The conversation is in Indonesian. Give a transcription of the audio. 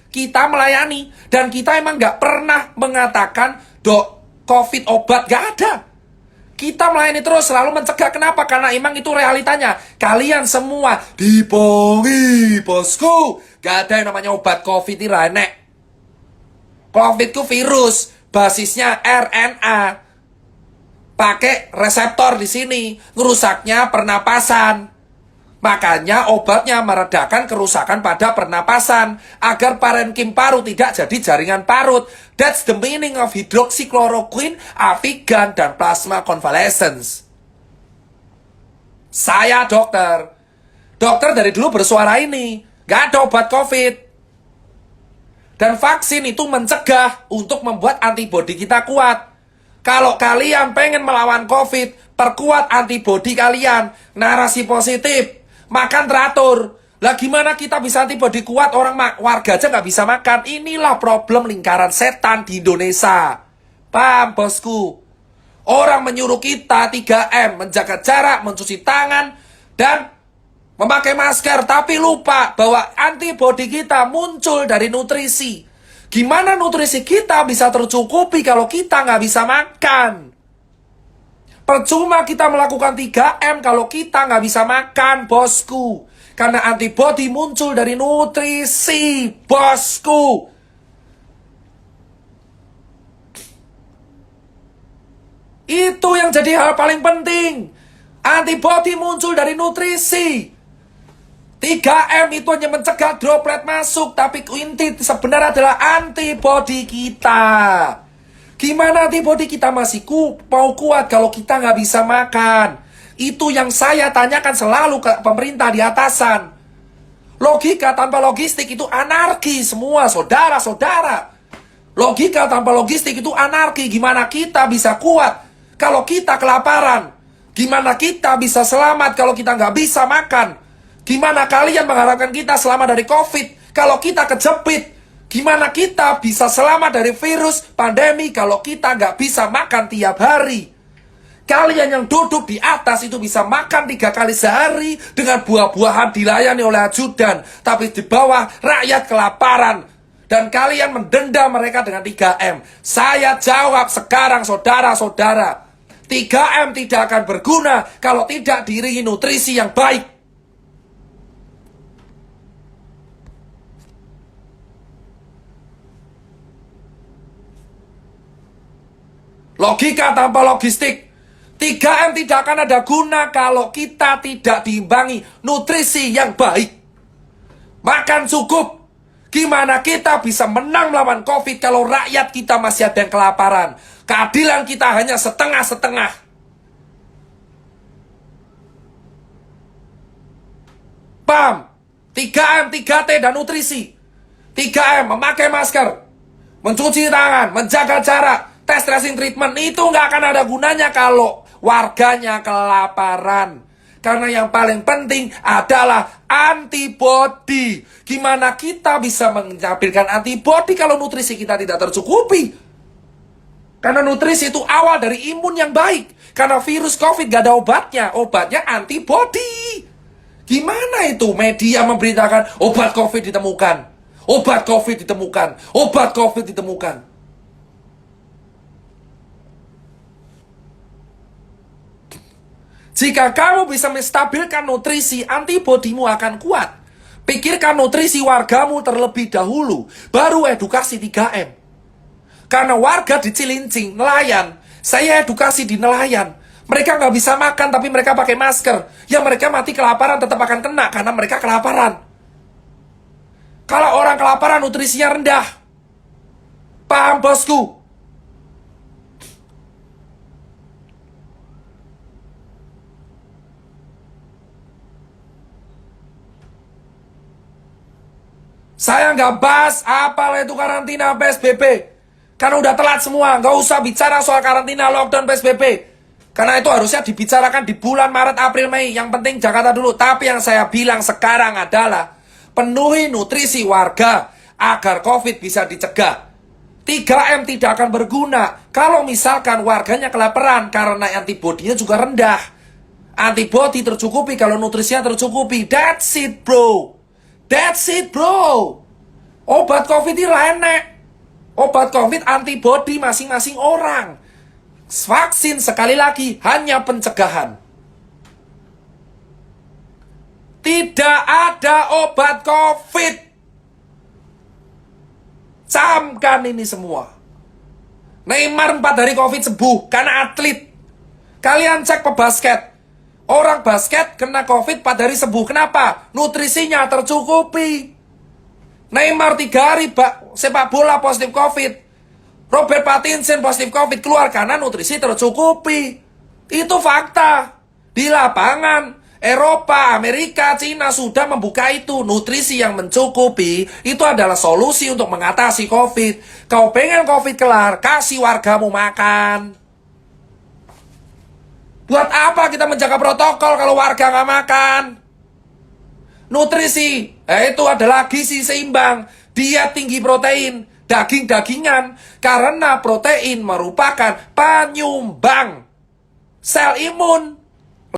Kita melayani. Dan kita emang nggak pernah mengatakan, dok, COVID obat, nggak ada. Kita melayani terus, selalu mencegah. Kenapa? Karena emang itu realitanya. Kalian semua dipongi, bosku. Gak ada yang namanya obat COVID ini renek. COVID itu virus, basisnya RNA. Pakai reseptor di sini, ngerusaknya pernapasan. Makanya obatnya meredakan kerusakan pada pernapasan agar parenkim paru tidak jadi jaringan parut. That's the meaning of hydroxychloroquine, Avigan, dan plasma convalescence. Saya dokter. Dokter dari dulu bersuara ini. Gak ada obat COVID. Dan vaksin itu mencegah untuk membuat antibodi kita kuat. Kalau kalian pengen melawan COVID, perkuat antibodi kalian. Narasi positif. Makan teratur. Lah gimana kita bisa antibodi kuat, orang warga aja nggak bisa makan. Inilah problem lingkaran setan di Indonesia. Paham, bosku? Orang menyuruh kita 3M, menjaga jarak, mencuci tangan, dan memakai masker. Tapi lupa bahwa antibodi kita muncul dari nutrisi. Gimana nutrisi kita bisa tercukupi kalau kita nggak bisa makan? Percuma kita melakukan 3M kalau kita nggak bisa makan, bosku. Karena antibodi muncul dari nutrisi, bosku. Itu yang jadi hal paling penting. Antibodi muncul dari nutrisi. 3M itu hanya mencegah droplet masuk, tapi inti sebenarnya adalah antibodi kita. Gimana antibodi kita masih mau kuat kalau kita nggak bisa makan? Itu yang saya tanyakan selalu ke pemerintah di atasan. Logika tanpa logistik itu anarki semua, saudara-saudara. Logika tanpa logistik itu anarki. Gimana kita bisa kuat kalau kita kelaparan? Gimana kita bisa selamat kalau kita nggak bisa makan? Gimana kalian mengharapkan kita selamat dari COVID kalau kita kejepit? Gimana kita bisa selamat dari virus pandemi kalau kita nggak bisa makan tiap hari? Kalian yang duduk di atas itu bisa makan 3 kali sehari dengan buah-buahan dilayani oleh ajudan. Tapi di bawah rakyat kelaparan. Dan kalian mendenda mereka dengan 3M. Saya jawab sekarang saudara-saudara. 3M tidak akan berguna kalau tidak diiringi nutrisi yang baik. Logika tanpa logistik. 3M tidak akan ada guna kalau kita tidak diimbangi nutrisi yang baik. Makan cukup. Gimana kita bisa menang melawan COVID kalau rakyat kita masih ada yang kelaparan? Keadilan kita hanya setengah-setengah. Paham? 3M, 3T, dan nutrisi. 3M, memakai masker, mencuci tangan, menjaga jarak, tes tracing treatment. Itu nggak akan ada gunanya kalau warganya kelaparan. Karena yang paling penting adalah antibodi. Gimana kita bisa menampilkan antibodi kalau nutrisi kita tidak tercukupi? Karena nutrisi itu awal dari imun yang baik. Karena virus COVID gak ada obatnya. Obatnya antibodi. Gimana itu media memberitakan obat COVID ditemukan? Obat COVID ditemukan. Obat COVID ditemukan. Jika kamu bisa menstabilkan nutrisi, antibodimu akan kuat. Pikirkan nutrisi wargamu terlebih dahulu, baru edukasi 3M. Karena warga di Cilincing, nelayan, saya edukasi di nelayan. Mereka nggak bisa makan, tapi mereka pakai masker. Ya mereka mati kelaparan tetap akan kena, karena mereka kelaparan. Kalau orang kelaparan, nutrisinya rendah. Paham, bosku? Saya nggak bahas apalah itu karantina PSBB. Karena udah telat semua. Nggak usah bicara soal karantina, lockdown, PSBB. Karena itu harusnya dibicarakan di bulan Maret, April, Mei. Yang penting Jakarta dulu. Tapi yang saya bilang sekarang adalah penuhi nutrisi warga agar COVID bisa dicegah. 3M tidak akan berguna kalau misalkan warganya kelaparan karena antibodinya juga rendah. Antibodi tercukupi kalau nutrisinya tercukupi. That's it, bro. That's it, bro. Obat COVID ini enek. Obat COVID antibody masing-masing orang. Vaksin sekali lagi hanya pencegahan. Tidak ada obat COVID. Camkan ini semua. Neymar 4 hari COVID sembuh karena atlet. Kalian cek pebasket. Orang basket kena COVID 4 hari sembuh. Kenapa? Nutrisinya tercukupi. Neymar 3 hari sepak bola positif COVID. Robert Pattinson positif COVID keluar karena nutrisi tercukupi. Itu fakta. Di lapangan, Eropa, Amerika, Cina sudah membuka itu. Nutrisi yang mencukupi itu adalah solusi untuk mengatasi COVID. Kau pengen COVID kelar, kasih wargamu makan. Buat apa kita menjaga protokol kalau warga nggak makan? Nutrisi, itu adalah gizi seimbang. Dia tinggi protein, daging-dagingan. Karena protein merupakan penyumbang sel imun.